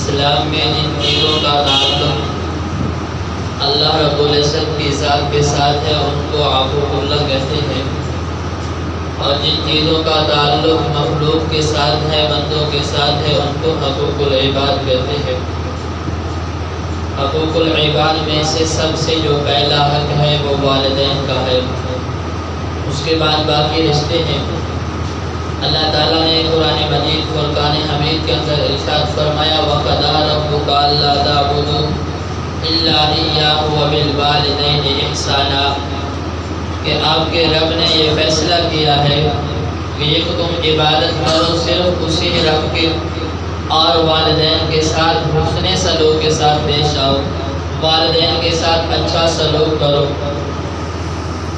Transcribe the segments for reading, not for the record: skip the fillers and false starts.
اسلام میں جن چیزوں کا تعلق اللہ رب العزت کی ذات کے ساتھ ہے ان کو حقوق اللہ کہتے ہیں، اور جن چیزوں کا تعلق مخلوق کے ساتھ ہے، بندوں کے ساتھ ہے، ان کو حقوق العباد کہتے ہیں۔ حقوق العباد میں سے سب سے جو پہلا حق ہے وہ والدین کا ہے، اس کے بعد باقی رشتے ہیں۔ اللہ تعالیٰ نے قرآن مجید فرقان حمید کے اندر ارشاد فرمایا وَقَضَىٰ رَبُّكَ أَلَّا تَعْبُدُوا إِلَّا إِيَّاهُ وَبِالْوَالِدَيْنِ إِحْسَانًا، کہ آپ کے رب نے یہ فیصلہ کیا ہے کہ ایک تم عبادت کرو صرف اسی رب کی، اور والدین کے ساتھ حسن سلوک کے ساتھ پیش آؤ، والدین کے ساتھ اچھا سلوک کرو۔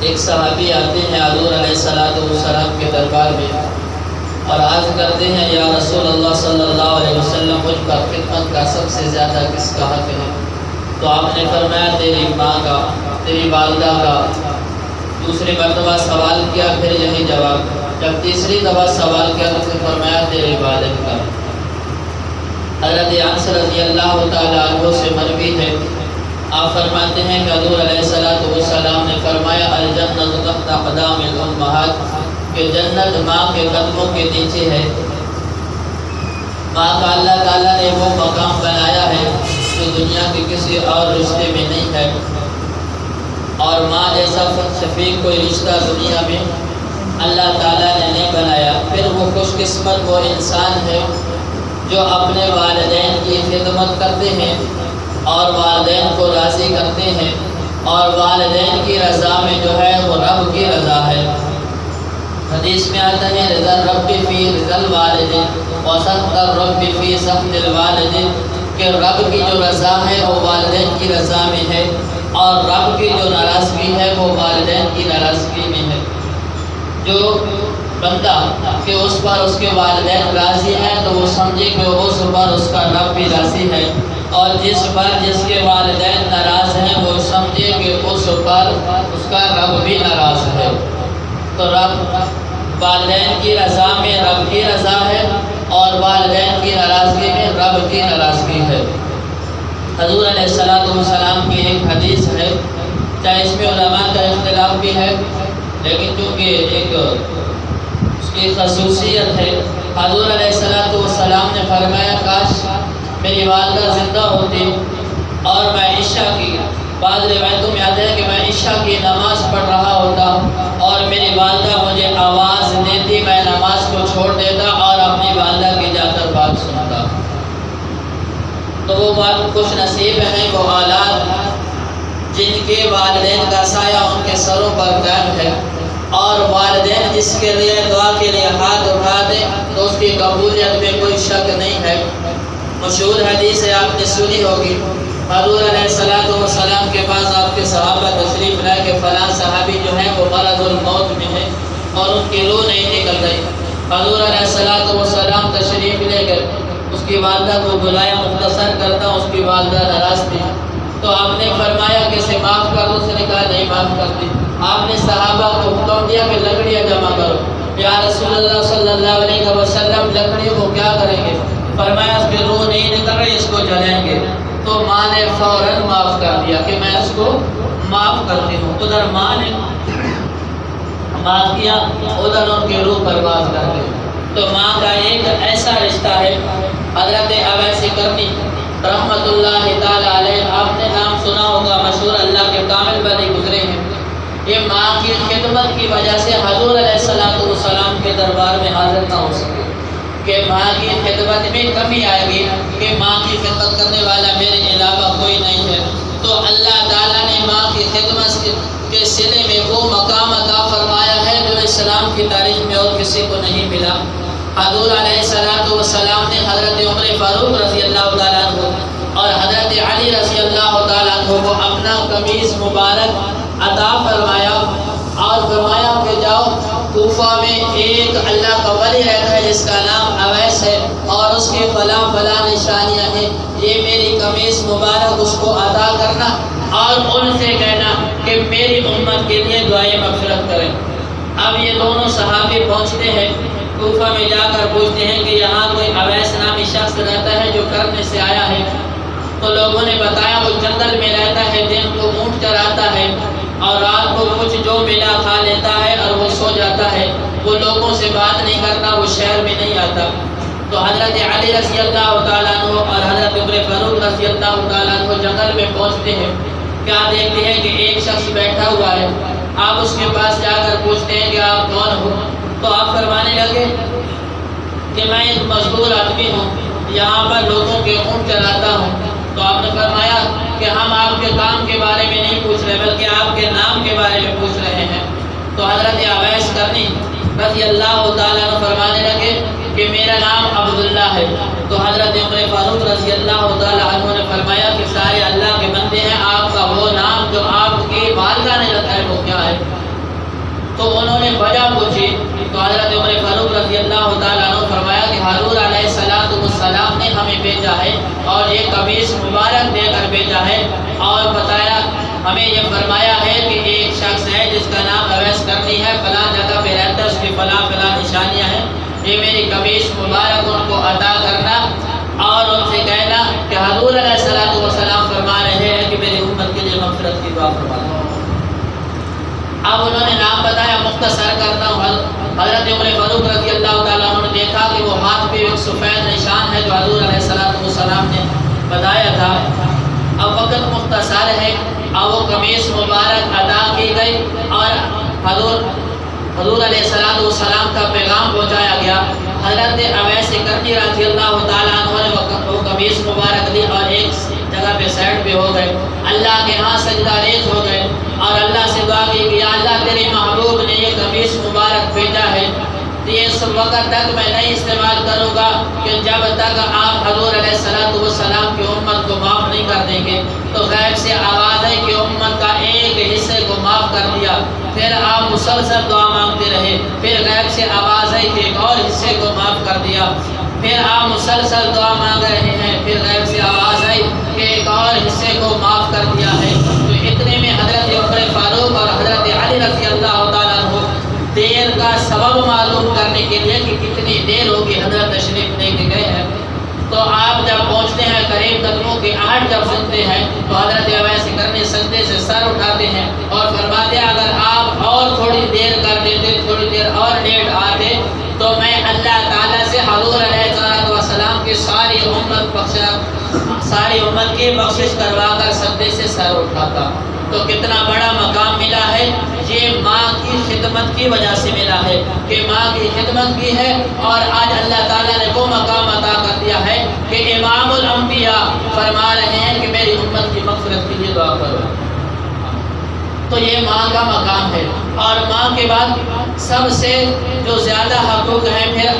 ایک صحابی آتے ہیں حضور علیہ السلام کے دربار میں اور عرض کرتے ہیں یا رسول اللہ صلی اللہ علیہ وسلم، مجھ پر خدمت کا سب سے زیادہ کس کا حق ہے؟ تو آپ نے فرمایا تیری ماں کا، تیری والدہ کا۔ دوسری مرتبہ سوال کیا، پھر یہی جواب۔ جب تیسری دفعہ سوال کیا تو پھر فرمایا تیرے والد کا۔ حضرت انس رضی اللہ تعالیٰ عنہ سے مروی ہے، آپ فرماتے ہیں کہ حضور علیہ السلام نے فرمایا الجنت تحت اقدام الامہات، کہ جنت ماں کے قدموں کے نیچے ہے۔ ماں کا اللہ تعالیٰ نے وہ مقام بنایا ہے جو دنیا کے کسی اور رشتے میں نہیں ہے، اور ماں جیسا شفیق کوئی رشتہ دنیا میں اللہ تعالیٰ نے نہیں بنایا۔ پھر وہ خوش قسمت وہ انسان ہے جو اپنے والدین کی خدمت کرتے ہیں اور والدین کو راضی کرتے ہیں، اور والدین کی رضا میں جو ہے وہ رب کی رضا ہے۔ حدیث میں آتا ہے رضا رب فی رضا الوالدین وسخط الرب فی سخط الوالدین، کہ رب کی جو رضا ہے وہ والدین کی رضا میں ہے، اور رب کی جو ناراضگی ہے وہ والدین کی ناراضگی میں ہے۔ جو بندہ کہ اس پر اس کے والدین راضی ہیں تو وہ سمجھے کہ اس پر اس کا رب بھی راضی ہے، اور جس پر جس کے والدین ناراض ہیں وہ سمجھے کہ اس پر اس کا رب بھی ناراض ہے۔ تو رب والدین کی رضا میں رب کی رضا ہے، اور والدین کی ناراضگی میں رب کی ناراضگی ہے۔ حضور علیہ السلام کی ایک حدیث ہے، چاہے اس میں علماء کا اختلاف بھی ہے، لیکن چونکہ ایک اس کی خصوصیت ہے، حضور علیہ السلام نے فرمایا کاش میری والدہ زندہ ہوتی اور میں عشاء کی، بعض روایتوں میں آتا ہے کہ میں عشاء کی نماز پڑھ رہا ہوتا اور میری والدہ مجھے آواز دیتی، میں نماز کو چھوڑ دیتا اور اپنی والدہ کی جا کر بات سنتا۔ تو وہ بات خوش نصیب ہیں وہ اولاد جن کے والدین کا سایہ ان کے سروں پر قائم ہے، اور والدین جس کے لیے دعا کے لیے ہاتھ اٹھا دیں تو اس کی قبولیت میں کوئی شک نہیں ہے۔ مشہور حدیث ہے، آپ نے سنی ہوگی، حضور علیہ السلام کے پاس آپ کے صحابہ تشریف لائے کہ فلاں صحابی جو ہیں وہ مرض الموت میں ہے اور ان کی روح نہیں نکل رہی۔ حضور علیہ السلام تشریف لے کر اس کی والدہ کو بلایا، مختصر کرتا اس کی والدہ ناراض تھی، تو آپ نے فرمایا کہ اسے معاف کر دو، اس نے کہا نہیں معاف کرتی۔ آپ نے صحابہ کو حکم دیا کہ لکڑیاں جمع کرو۔ یا رسول اللہ صلی اللہ علیہ وسلم لکڑیوں کو کیا کریں گے؟ فرمایا اس کی روح نہیں نکل رہی، اس کو جلائیں گے۔ تو ماں نے فوراً معاف کر دیا کہ میں اس کو معاف کرتی ہوں۔ ادھر ماں نے معاف کیا، ادھر ان کی روح پرواز کر گئی۔ تو ماں کا ایک ایسا رشتہ ہے۔ حضرت اویس کرنی رحمۃ اللہ تعالیٰ علیہ، آپ نے نام سنا ہوگا، مشہور اللہ کے کامل بلی گزرے ہیں۔ یہ ماں کی خدمت کی وجہ سے حضور علیہ السلام کے دربار میں حاضر نہ ہو سکے، کہ ماں کی خدمت میں کمی آئے گی کہ ماں کی خدمت کرنے والا میرے علاوہ کوئی نہیں ہے۔ تو اللہ تعالیٰ نے ماں کی خدمت کے صلے میں وہ مقام عطا فرمایا ہے جو اسلام کی تاریخ میں اور کسی کو نہیں ملا۔ حضور علیہ السلام نے حضرت عمر فاروق رضی اللہ تعالیٰ عنہ اور حضرت علی رضی اللہ تعالیٰ عنہ کو اپنا قمیص مبارک عطا فرمایا اور فرمایا کہ جاؤ کوفہ میں ایک اللہ کا ولی رہتا ہے جس کا نام اویس ہے، اور اس کے فلاں فلاں نشانیاں ہیں، یہ میری قمیص مبارک اس کو عطا کرنا اور ان سے کہنا کہ میری امت کے لیے دعائیں مغفرت کریں۔ اب یہ دونوں صحابی پہنچتے ہیں، کوفہ میں جا کر پوچھتے ہیں کہ یہاں کوئی اویس نامی شخص رہتا ہے جو کرنے سے آیا ہے؟ تو لوگوں نے بتایا وہ جنگل میں رہتا ہے، دن کو اونٹ چراتا ہے اور رات کو کچھ جو ملا کھا لیتا ہے اور وہ سو جاتا ہے، وہ لوگوں سے بات نہیں کرتا، وہ شہر میں نہیں آتا۔ تو حضرت علی رضی اللہ تعالیٰ عنہ اور حضرت عمر فاروق رضی اللہ تعالیٰ عنہ جنگل میں پہنچتے ہیں، کیا دیکھتے ہیں کہ ایک شخص بیٹھا ہوا ہے۔ آپ اس کے پاس جا کر پوچھتے ہیں کہ آپ کون ہو؟ تو آپ فرمانے لگے کہ میں ایک مزدور آدمی ہوں، یہاں پر لوگوں کے اونٹ چراتا ہوں۔ تو آپ نے فرمایا کہ ہم آپ کے کام کے بارے میں نہیں پوچھ رہے بلکہ آپ کے نام کے بارے میں پوچھ رہے ہیں۔ تو حضرت اویس کرنی رضی اللہ تعالیٰ عنہ فرمانے لگے کہ میرا نام عبداللہ ہے۔ تو حضرت عمر فاروق رضی اللہ تعالیٰ عنہ نے فرمایا کہ سارے اللہ کے بندے ہیں، آپ کا وہ نام جو آپ کی والدہ نے رکھا ہے وہ کیا ہے؟ تو انہوں نے وجہ پوچھی۔ تو حضرت عمر فاروق رضی اللہ تعالیٰ عنہ فرمایا کہ حضور علیہ السلام نے ہمیں بھیجا ہے اور یہ قمیص مبارک دے کر بھیجا ہے، اور بتایا ہمیں یہ فرمایا ہے کہ ایک شخص ہے جس کا نام اویس کرنی ہے، فلاں جگہ پہ رہتا ہے، اس کی فلاں فلاں نشانیاں ہیں، یہ میری قمیص مبارک ان کو عطا کرنا اور ان سے کہنا کہ حضور علیہ السلام فرما رہے ہیں کہ میری امت کے لیے مغفرت کی دعا فرما دو۔ اب انہوں نے نام بتایا، مختصر کرتا ہوں۔ حضرت عمر فاروق رضی اللہ تعالیٰ عنہ نے دیکھا کہ وہ ہاتھ پہ ایک سفید نشان ہے جو حضور علیہ السلام نے بتایا تھا۔ اب وقت مختصر ہے، اب وہ قمیص مبارک ادا کی گئی اور حضور علیہ السلام کا پیغام پہنچایا گیا۔ حضرت اویس کرنی رضی اللہ تعالیٰ عنہ نے وہ قمیص مبارک لی اور ایک جگہ پہ سائڈ پہ ہو گئے، اللہ کے ہاں سجدہ ریز ہو گئے اور اللہ سے دعا کی کہ یا اللہ تیرے محبوب نے یہ قمیص مبارک بھیجا ہے، تو یہ اس وقت تک میں نہیں استعمال کروں گا کہ جب تک آپ حضور علیہ السلام کی امت کو معاف نہیں کر دیں گے۔ تو غیب سے آواز ہے کہ امت کا ایک حصے کو معاف کر دیا، پھر آپ مسلسل دعا مانگتے رہے، پھر غیب سے آواز ہے کہ ایک اور حصے کو معاف کر دیا، پھر آپ مسلسل دعا مانگ رہے ہیں، پھر غیب سے آواز آئی کہ ایک اور حصے کو معاف کر دیا ہے۔ تو اتنے میں حضرت عمر فاروق اور حضرت علی رضی اللہ تعالیٰ عنہ دیر کا سبب معلوم کرنے کے لیے کہ کتنی دیر ہوگی حضرت تشریف لے کے گئے ہیں۔ تو آپ جب پہنچتے ہیں، قریب قدموں کی آہٹ جب سنتے ہیں تو حضرت اویس کرنی سجدے سے سر اٹھاتے ہیں اور فرماتے ہیں اگر آپ اور تھوڑی دیر کر دیتے، تھوڑی دیر اور لیٹ آتے تو میں اللہ تعالیٰ سے حضور علیہ السلام کی ساری امت کی بخشش کروا کر سجدے سے سر اٹھاتا۔ تو کتنا بڑا مقام ملا ہے، یہ ماں کی خدمت کی وجہ سے ملا ہے کہ ماں کی خدمت کی ہے، اور آج اللہ تعالیٰ نے وہ مقام عطا کر دیا ہے کہ امام الانبیاء فرما رہے ہیں کہ میری امت کی مغفرت کے لیے دعا کرو۔ تو یہ ماں کا مقام ہے، اور ماں کے بعد سب سے جو زیادہ حقوق ہیں پھر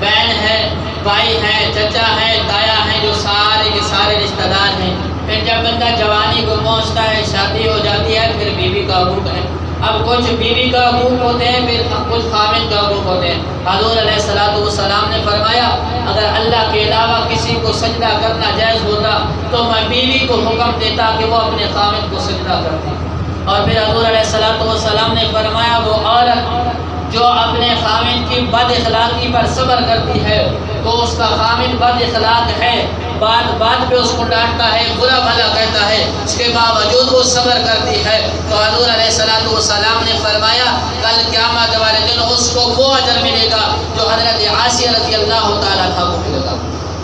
بہن ہے، بھائی ہے، چچا ہے، تایا ہے، جو سارے کے سارے رشتہ دار ہیں۔ پھر جب بندہ جوانی کو پہنچتا ہے، شادی ہو جاتی ہے، پھر بیوی کا حقوق ہے۔ اب کچھ بیوی کا حقوق ہوتے ہیں، پھر کچھ خامن کا حقوق ہوتے ہیں۔ حضور علیہ السلام نے فرمایا اگر اللہ کے علاوہ کسی کو سجدہ کرنا جائز ہوتا تو میں بیوی کو حکم دیتا کہ وہ اپنے خامن کو سجدہ کرتی۔ اور پھر حضور علیہ السلام نے فرمایا وہ عورت جو اپنے خامن کی بد اخلاقی پر صبر کرتی ہے، تو اس کا خامن بد اخلاق ہے، بات پہ اس کو ڈانٹتا ہے، برا بھلا کہتا ہے، اس کے باوجود وہ صبر کرتی ہے، تو حضور علیہ السلام نے فرمایا کل قیامت والے دن اس کو وہ اجر ملے گا جو حضرت عاصیہ رضی اللہ تعالیٰ عنہ کو ملے گا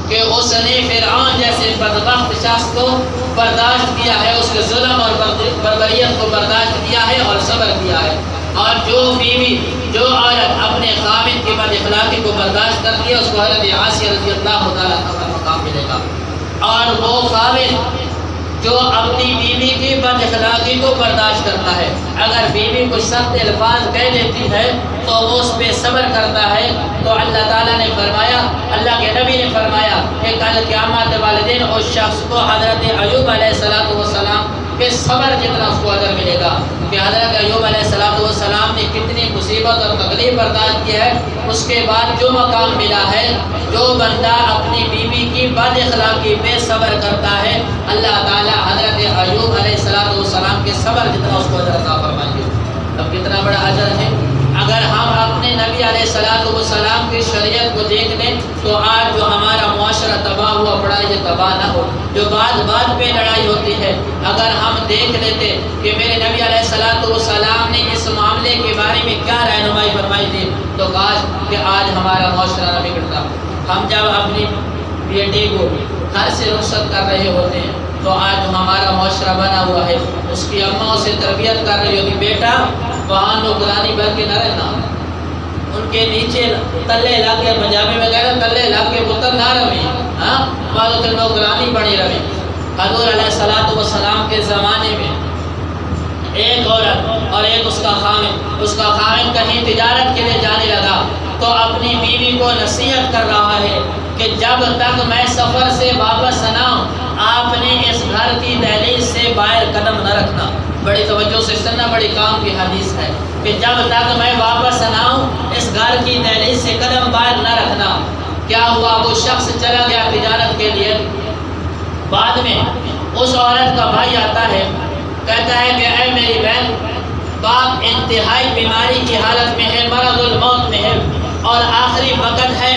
کہ اس نے فرعون جیسے بدبخت شخص کو برداشت کیا ہے، اس کے ظلم اور بربریت کو برداشت کیا ہے اور صبر کیا ہے۔ اور جو بیوی، جو عورت اپنے خامن کی بد اخلاقی کو برداشت کرتی ہے، اس کو حضرت عاصیہ رضی اللہ تعالیٰ عنہ کا مقام ملے گا۔ اور وہ خامن جو اپنی بیوی کی بد اخلاقی کو برداشت کرتا ہے، اگر بیوی کو سخت الفاظ کہہ دیتی ہے تو وہ اس پہ صبر کرتا ہے، تو اللہ تعالیٰ نے فرمایا، اللہ کے نبی نے فرمایا کہ کل قیامت والے دن اس شخص کو حضرت ایوب علیہ السلام کہ صبر جتنا اس کو اجر ملے گا، کہ حضرت ایوب علیہ السلام نے کتنی مصیبت اور تکلیف برداشت کی ہے، اس کے بعد جو مقام ملا ہے، جو بندہ اپنی بیوی کی بد اخلاقی پہ صبر کرتا ہے، اللہ تعالیٰ حضرت ایوب علیہ السلام کے صبر جتنا اس کو اجر عطا فرمائیں گے۔ اب کتنا بڑا اجر ہے اگر ہم اپنے نبی علیہ السلام کی شریعت کو دیکھ لیں تو آج جو ہمارا معاشرہ تباہ ہوا پڑا ہے یہ تباہ نہ ہو، جو بات پہ لڑائی ہوتی ہے، اگر ہم دیکھ لیتے کہ میرے نبی علیہ السلام نے اس معاملے کے بارے میں کیا رہنمائی فرمائی تھی تو کاش کہ آج ہمارا معاشرہ نہ بگڑتا۔ ہم جب اپنی بیٹی کو گھر سے رخصت کر رہے ہوتے ہیں تو آج جو ہمارا معاشرہ بنا ہوا ہے، اس کی اماں اسے تربیت کر رہی ہوتی، بیٹا وہاں نوکرانی بن کے نہ رہنا، ان کے نیچے تلے لا کے، پنجابی میں کہنا تلے لا کے پتر نہ روی، ہاں بعد تو نوکرانی بنی روی۔ حضور علیہ السلام کے زمانے میں ایک عورت اور ایک اس کا خامن کہیں تجارت کے لیے جانے لگا تو اپنی بیوی کو نصیحت کر رہا ہے کہ جب تک میں سفر سے واپس نہ آؤں آپ نے اس گھر کی دہلیز سے باہر قدم نہ رکھنا۔ بڑی توجہ سے سننا، بڑی کام کی حدیث ہے کہ جب تک میں واپس نہ آؤں اس گھر کی دہلیز سے قدم باہر نہ رکھنا۔ کیا ہوا؟ وہ شخص چلا گیا تجارت کے لیے، بعد میں اس عورت کا بھائی آتا ہے، کہتا ہے کہ اے میری بہن، باپ انتہائی بیماری کی حالت میں ہے، مرض الموت میں ہے اور آخری وقت ہے،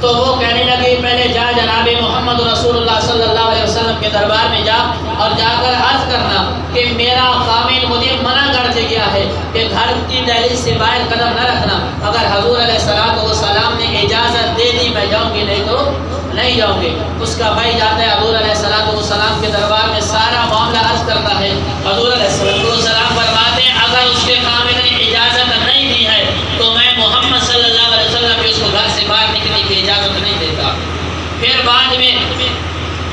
تو وہ کہنے لگی پہلے جا جناب محمد رسول اللہ صلی اللہ علیہ وسلم کے دربار میں جا اور جا کر عرض کرنا کہ میرا خامن مجھے منع کر دیا ہے کہ گھر کی دہلیز سے باہر قدم نہ رکھنا۔ اگر حضور علیہ السلام نے اجازت دے دی میں جاؤں گی، نہیں تو نہیں جاؤں گی۔ اس کا بھائی جاتا ہے حضور علیہ السلام کے دربار میں، سارا معاملہ عرض کرتا ہے۔ حضور علیہ السلام فرماتے ہیں اگر اس کے خامن نے اجازت نہیں دی ہے تو میں محمد صلی اللہ علیہ وسلم بھی اس کو گھر سے باہر نکلنے کی اجازت نہیں دیتا۔ پھر بعد میں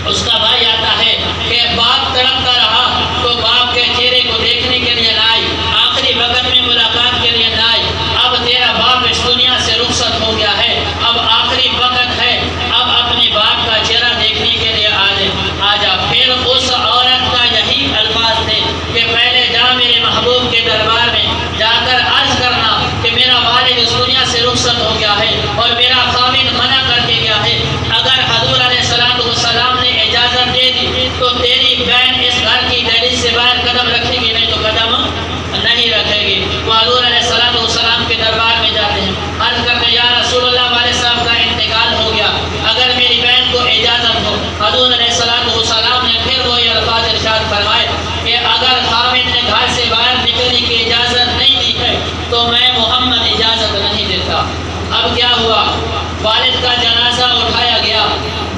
اس کا بھائی آتا ہے کہ باپ تڑپتا رہا تو باپ کے چہرے کو دیکھنے کے لیے نہ آئی، آخری وقت میں ملاقات کے لیے نہ آئی۔ اب تیرا باپ اس دنیا سے رخصت ہو گیا ہے، اب آخری وقت ہے، اب اپنے باپ کا چہرہ دیکھنے کے لیے آ جا۔ پھر اس عورت کا یہی الفاظ تھے کہ پہلے جا میرے محبوب کے دربار میں جا کر عرض کرنا کہ میرا والد اس دنیا سے رخصت ہو گیا ہے اور میرا خامن منع کر کے گیا ہے۔ اگر حضور علیہ السلام نے اجازت دے دی تو تیری بہن اس گھر کی دہلیز سے باہر قدم رکھے گی، نہیں تو قدم نہیں رکھے گی۔ وہ حضور علیہ السلام کے دربار میں جاتے ہیں، عرض کرتے ہیں یا رسول اللہ والد صاحب کا انتقال ہو گیا، اگر میری بہن کو اجازت ہو۔ حضور علیہ السلام نے پھر وہی الفاظ ارشاد فرمائے کہ اگر خامن نے گھر سے باہر نکلنے کی اجازت نہیں دی ہے تو میں محمد اجازت نہیں دیتا۔ اب کیا ہوا؟ والد کا جنازہ اٹھایا گیا،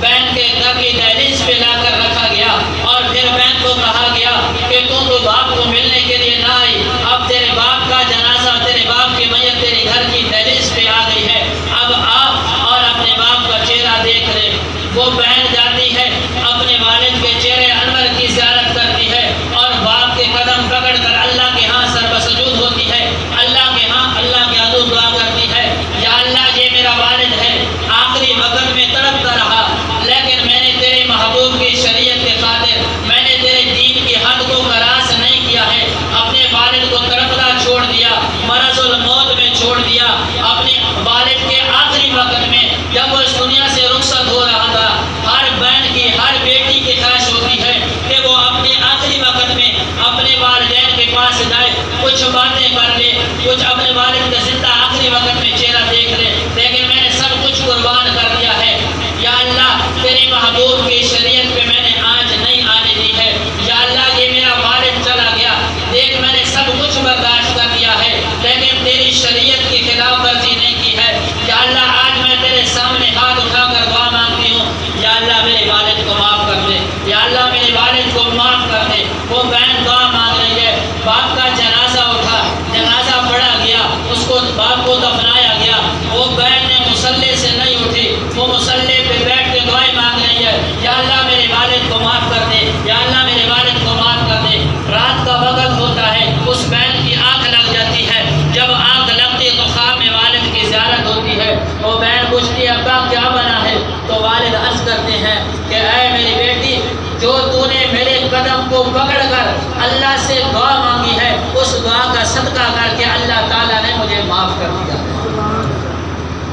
بہن کے گھر کی دہلیز پہ لا کر رکھا گیا اور پھر بہن کو کہا گیا کہ تم تو باپ کو ملنے کے لیے نہ آئی، اب تیرے باپ کا جنازہ، تیرے باپ کی میت تیرے گھر کی دہلیز پہ آ گئی ہے، اب آپ اور اپنے باپ کا چہرہ دیکھ لے۔ وہ بہن جاتی ہے، اپنے والد کے چہرے انور کی زیارت کرتی ہے اور باپ کے قدم پکڑ کر اللہ کے ہاں سر بسجود ہوتی ہے، اللہ کے ہاں اللہ کے حضور دعا کرتی ہے یا اللہ یہ میرا والد ہے، آخری وقت میں تڑپتا رہا لیکن میں نے تیرے محبوب کی شریعت کے خاطر، میں نے تیرے دین کی حد کو خراس نہیں کیا ہے، اپنے والد کو تڑپتا چھوڑ دیا، مرض الموت میں چھوڑ دیا۔ اپنے والد کے آخری وقت میں جب وہ اس دنیا سے رخصت ہو رہا تھا، ہر بہن کی، ہر بیٹی کی خواہش ہوتی ہے کہ وہ اپنے آخری وقت میں اپنے والدین کے پاس جائے، کچھ باتیں کر لے، کچھ اپنے والد کا زندہ آخری وقت میں چہرہ دیکھ لے، لیکن میں نے سب کچھ قربان کر دیا ہے۔ یا اللہ تیری محبوب کی شریعت پہ میں نے آج نہیں آنے دی ہے، یا اللہ یہ میرا والد چلا گیا، دیکھ میں نے سب کچھ برداشت کر دیا ہے لیکن تیری شریعت کی خلاف ورزی نہیں کی ہے، یا اللہ آج میں تیرے سامنے ہاتھ اٹھا کر دعا مانگتی ہوں، یا اللہ میرے والد کو معاف کر دے، یا اللہ میرے والد کو معاف کر دے۔ وہ بہن دعا مانگ رہی ہے، باپ کا جنازہ اٹھا، جنازہ پڑھا گیا، اس کو باپ کو دفنایا گیا، وہ بہن نے مصلی سے نہیں اٹھی، وہ مصلی پہ بیٹھ کے دعائیں مانگ رہی ہے، یا اللہ میرے والد کو معاف کر دے، یا اللہ میرے والد کو معاف کر دے۔ رات کا وقت ہوتا ہے، اس بہن کی آنکھ لگ جاتی ہے، جب آنکھ لگتی تو خواب میں والد کی زیارت ہوتی ہے، وہ بہن پوچھتی ہے ابا کیا بنا ہے؟ تو والد عرض کرتے ہیں کہ اے میری بیٹی، جو تو نے میرے قدم کو پکڑ کر اللہ سے دعا مانگی ہے، اس دعا کا صدقہ کر کے اللہ تعالیٰ نے مجھے معاف کر دیا۔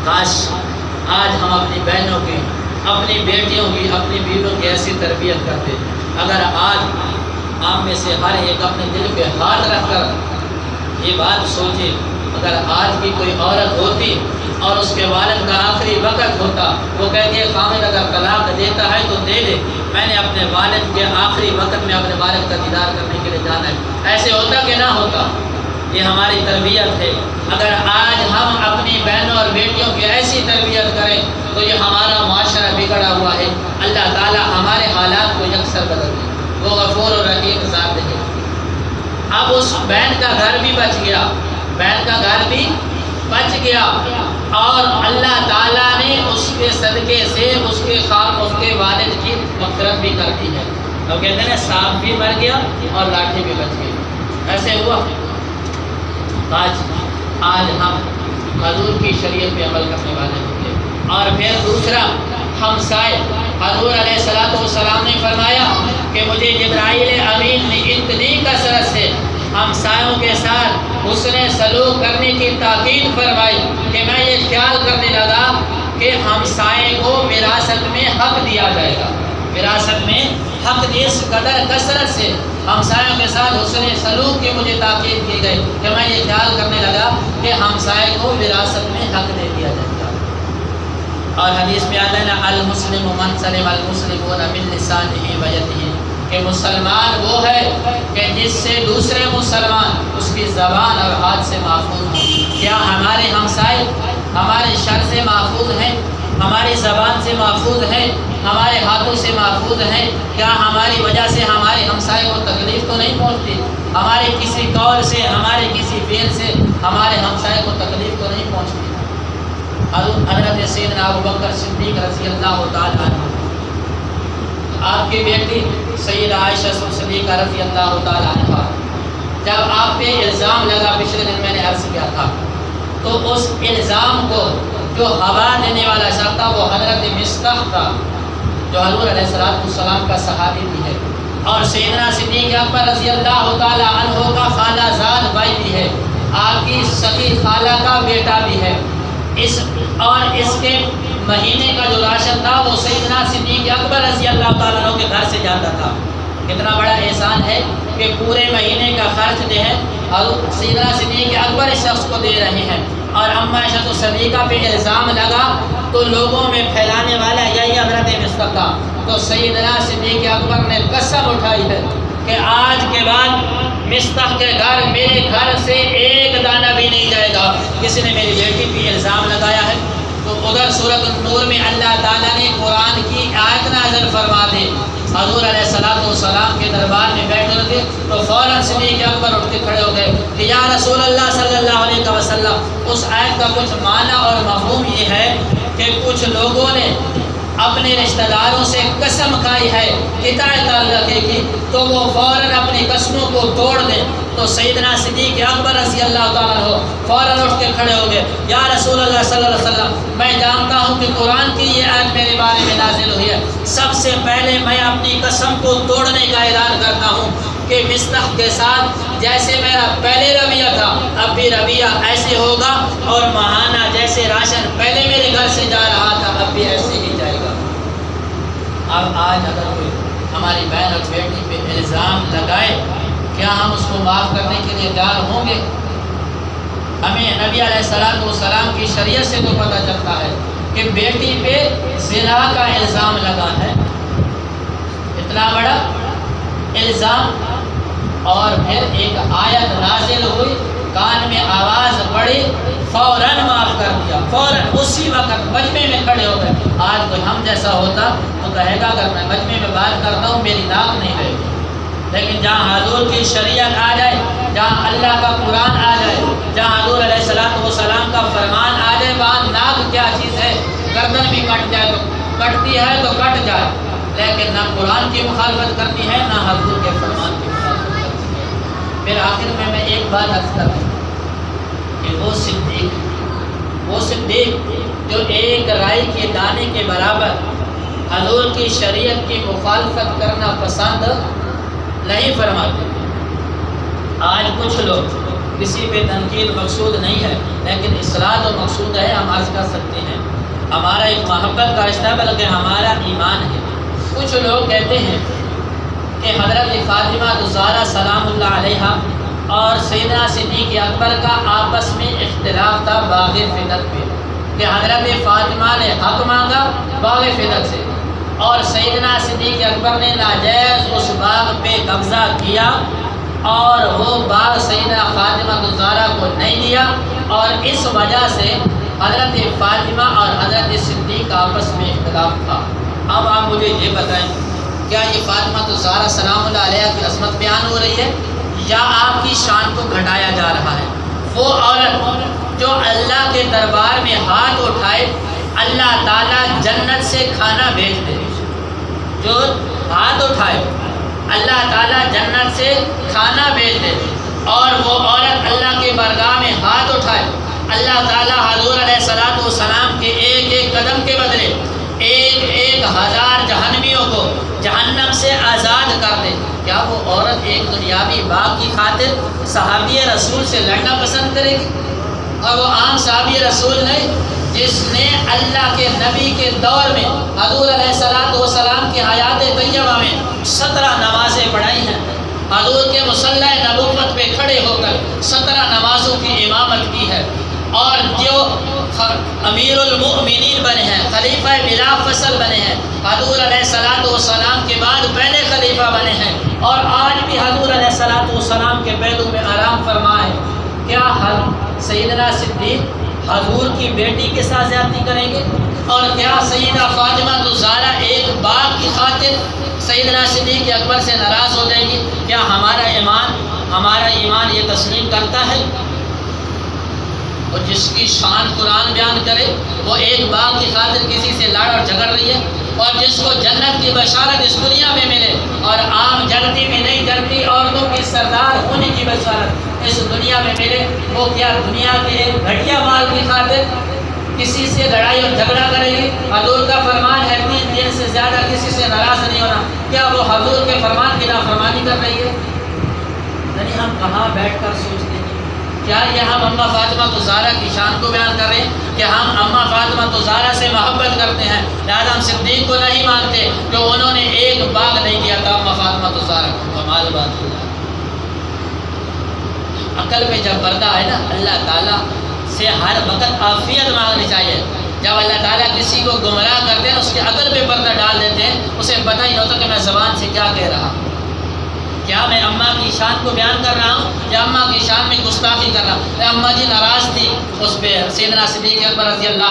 کاش آج ہم اپنی بہنوں کی، اپنی بیٹیوں کی، اپنی بیویوں کی ایسی تربیت کرتے۔ اگر آج آپ میں سے ہر ایک اپنے دل پہ ہاتھ رکھ کر یہ بات سوچے، اگر آج بھی کوئی عورت ہوتی اور اس کے والد کا آخری وقت ہوتا، وہ کہتی ہے خامد اگر طلاق دیتا ہے تو دے دے، میں نے اپنے والد کے آخری وقت میں اپنے والد کا دیدار کرنے کے لیے جانا ہے، ایسے ہوتا کہ نہ ہوتا؟ یہ ہماری تربیت ہے۔ اگر آج ہم اپنی بہنوں اور بیٹیوں کی ایسی تربیت کریں تو یہ ہمارا معاشرہ بگڑا ہوا ہے۔ اللہ تعالیٰ ہمارے حالات کو یکسر بدل دے، وہ غفور و رحیم ذات ہے۔ اب اس بہن کا گھر بھی بچ گیا، بہن کا گھر بھی بچ گیا، اور اللہ تعالیٰ نے اس کے صدقے سے اس کے والد کی مغفرت بھی کر دی ہے۔ تو کہتے ہیں سانپ بھی مر گیا اور لاٹھی بھی بچ گئی، ایسے ہوا۔ آج ہم حضور کی شریعت پہ عمل کرنے والے ہوں گے۔ اور پھر دوسرا، ہمسائے، حضور علیہ الصلوۃ والسلام نے فرمایا کہ مجھے جبرائیل امین نے اتنی کثرت سے ہمسایوں کے ساتھ حسن سلوک کرنے کی تاکید فرمائی کہ میں یہ خیال کرنے لگا کہ ہمسائے کو وراثت میں حق دیا جائے گا، وراثت میں حق اس قدر کثرت سے ہمسایوں کے ساتھ حسن سلوک کی مجھے تاکید کی گئی کہ میں یہ خیال کرنے لگا کہ ہمسائے کو وراثت میں حق دے دیا جائے گا۔ اور حدیث میں آتا ہے المسلم من سلم المسلمون من لسانہ و یدہ، کہ مسلمان وہ ہے کہ جس سے دوسرے مسلمان اس کی زبان اور ہاتھ سے محفوظ ہوں۔ کیا ہمارے ہمسائے ہمارے شر سے محفوظ ہیں، ہماری زبان سے محفوظ ہیں، ہمارے ہاتھوں سے محفوظ ہیں؟ کیا ہماری وجہ سے ہمارے ہمسائے کو تکلیف تو نہیں پہنچتی؟ ہمارے کسی قول سے، ہمارے کسی فعل سے ہمارے ہمسائے کو تکلیف تو نہیں پہنچتی؟ حضرت سیدنا ابوبکر صدیق رضی اللہ تعالیٰ عنہ، آپ کی بیٹی سیدہ عائشہ صدیقہ رضی اللہ تعالیٰ عنہ، جب آپ پہ الزام لگا، پچھلے دن میں نے عرض کیا تھا، تو اس الزام کو جو ہوا دینے والا شخص تھا وہ حضرت مصطح تھا، جو حضور علیہ السلام کا صحابی بھی ہے، اور سیدنا صدیق اکبر رضی اللہ تعالیٰ عنہ کا خالہ زاد بھائی بھی ہے، آپ کی سگی خالہ کا بیٹا بھی ہے۔ اس کے مہینے کا جو راشن تھا وہ سیدنا صدیق اکبر رضی اللہ تعالیٰ عنہ کے گھر سے جاتا تھا۔ کتنا بڑا احسان ہے کہ پورے مہینے کا خرچ جو ہے سیدنا صدیق اکبر اس شخص کو دے رہے ہیں، اور اما عائشہ صدیقہ پہ الزام لگا تو لوگوں میں پھیلانے والا یہی حضرت مصطح تھا۔ تو سیدنا صدیق اکبر نے قسم اٹھائی ہے کہ آج کے بعد مصطح کے گھر میرے گھر سے ایک دانہ بھی نہیں جائے گا۔ کسی نے میری بیٹی پہ الزام لگایا ہے تو ادھر سورۃ النور میں اللہ تعالیٰ نے قرآن کی آیت نازل فرما دی۔ حضور علیہ السلام کے دربار میں بیٹھے تھے تو فوراً صدیق اکبر اٹھ کے کھڑے ہو گئے کہ یا رسول اللہ صلی اللہ علیہ وسلم، اس آیت کا کچھ معنی اور مفہوم یہ ہے کہ کچھ لوگوں نے اپنے رشتہ داروں سے قسم کھائی ہے اطاعت اللہ کی، تو وہ فوراً اپنی قسموں کو توڑ دیں۔ تو سیدنا صدیق اکبر رضی اللہ تعالیٰ عنہ فوراً اٹھ کے کھڑے ہو گئے، یا رسول اللہ صلی اللہ علیہ وسلم، میں جانتا ہوں کہ قرآن کی یہ آیت میرے بارے میں نازل ہوئی ہے، سب سے پہلے میں اپنی قسم کو توڑنے کا اعلان کرتا ہوں کہ مصطح کے ساتھ جیسے میرا پہلے رویہ تھا اب بھی رویہ ایسے ہوگا، اور ماہانہ جیسے راشن پہلے میرے گھر سے جا رہا تھا اب بھی ایسے ہی جائے گا۔ اب آج اگر کوئی ہماری بہن اور بیٹی پہ الزام لگائے، کیا ہم اس کو معاف کرنے کے لیے تیار ہوں گے؟ ہمیں نبی علیہ السلام کی شریعت سے تو پتہ چلتا ہے کہ بیٹی پہ زنا کا الزام لگا ہے، اتنا بڑا الزام، اور پھر ایک آیت نازل ہوئی، کان میں آواز پڑی، فوراً معاف کر دیا، فوراً اسی وقت مجمع میں کھڑے ہو گئے۔ آج کوئی ہم جیسا ہوتا تو کہے گا اگر میں مجمع میں بات کرتا ہوں میری ناک نہیں رہے گی، لیکن جہاں حضور کی شریعت آ جائے، جہاں اللہ کا قرآن آ جائے، جہاں حضور علیہ السلام کا فرمان آ جائے، وہاں ناک کیا چیز ہے، گردن بھی کٹ جائے تو کٹتی ہے تو کٹ جائے، لیکن نہ قرآن کی مخالفت کرنی ہے نہ حضور کے فرمان کی مخالفت کرنی ہے۔ پھر آخر میں ایک بات عرض کروں کہ وہ صدیق جو ایک رائی کے دانے کے برابر حضور کی شریعت کی مخالفت کرنا پسند نہیں فرماتے۔ آج کچھ لوگ، کسی پہ تنقید مقصود نہیں ہے لیکن اصلاح تو مقصود ہے، ہم عرض کر سکتے ہیں ہمارا ایک محبت کا رشتہ ہے بلکہ ہمارا ایمان ہے۔ کچھ لوگ کہتے ہیں کہ حضرت فاطمہ الزہرا سلام اللہ علیہا اور سیدنا صدیق اکبر کا آپس میں اختلاف تھا باغ فدق پہ، کہ حضرت فاطمہ نے حق مانگا باغ فدق سے اور سیدنا صدیق اکبر نے ناجائز اس باغ پہ قبضہ کیا اور وہ باغ سیدنا فاطمہ الزہرا کو نہیں دیا، اور اس وجہ سے حضرت فاطمہ اور حضرت صدیق آپس میں اختلاف تھا۔ اب آپ مجھے یہ بتائیں، کیا یہ فاطمہ الزہرا سلام اللہ علیہ کی عصمت بیان ہو رہی ہے یا آپ کی شان کو گھٹایا جا رہا ہے؟ وہ عورت جو اللہ کے دربار میں ہاتھ اٹھائے اللہ تعالیٰ جنت سے کھانا بھیج دے، جو ہاتھ اٹھائے اللہ تعالیٰ جنت سے کھانا بھیج دے، اور وہ عورت اللہ کے بارگاہ میں ہاتھ اٹھائے اللہ تعالیٰ حضور علیہ السلام کے ایک ایک قدم کے بدلے ایک ایک ہزار جہنمیوں کو جہنم سے آزاد کر دے، کیا وہ عورت ایک دنیاوی باغ کی خاطر صحابی رسول سے لڑنا پسند کرے گی؟ اور وہ عام صحابی رسول نہیں جس نے اللہ کے نبی کے دور میں حضور علیہ السلام کی حیات طیبہ میں 17 نمازیں پڑھائی ہیں، حضور کے مصلی نبوت پہ کھڑے ہو کر 17 نمازوں کی امامت کی ہے، اور جو امیر المؤمنین بنے ہیں، خلیفہ بلا فصل بنے ہیں، حضور علیہ السلام کے بعد پہلے خلیفہ بنے ہیں، اور آج بھی حضور علیہ السلام کے پہلو میں آرام فرمائے، کیا سیدنا صدیق حضور کی بیٹی کے ساتھ زیادتی کریں گے؟ اور کیا سیدہ فاطمہ الزہرا ایک باغ کی خاطر سیدنا صدیق اکبر سے ناراض ہو جائے گی؟ کیا ہمارا ایمان یہ تسلیم کرتا ہے؟ اور جس کی شان قرآن بیان کرے وہ ایک باغ کی خاطر کسی سے لڑ اور جھگڑ رہی ہے، اور جس کو جنت کی بشارت اس دنیا میں ملے اور عام جنتی بھی نہیں جنتی عورتوں کے سردار ہونے کی بشارت اس دنیا میں ملے، وہ کیا دنیا کے ایک گھٹیا مال کی خاطر کسی سے لڑائی اور جھگڑا کرے گی؟ حضور کا فرمان ہے 3 دن سے زیادہ کسی سے ناراض نہیں ہونا، کیا وہ حضور کے فرمان کی نافرمانی کر رہی ہے؟ یعنی ہم کہاں بیٹھ کر سوچتے ہیں، کیا یہ ہم اماں فاطمہ الزہرا کی شان کو بیان کر رہے ہیں کہ ہم اماں فاطمہ الزہرا سے محبت کرتے ہیں لہذا ہم صدیق کو نہیں مانتے کہ انہوں نے ایک باغ نہیں دیا تھا اماں فاطمہ الزہرا کو؟ کمال بات ہے۔ عقل میں جب پردہ ہے نا، اللہ تعالیٰ سے ہر وقت عافیت مانگنی چاہیے۔ جب اللہ تعالیٰ کسی کو گمراہ کرتے ہیں اس کے عقل پہ پردہ ڈال دیتے ہیں، اسے پتہ ہی نہیں ہوتا کہ میں زبان سے کیا کہہ رہا ہوں، کیا میں اماں کی شان کو بیان کر رہا ہوں یا اماں کی شان میں گستاخی کر رہا ہوں؟ اماں جی ناراض تھی اس پہ سیدنا صدیق اکبر رضی اللہ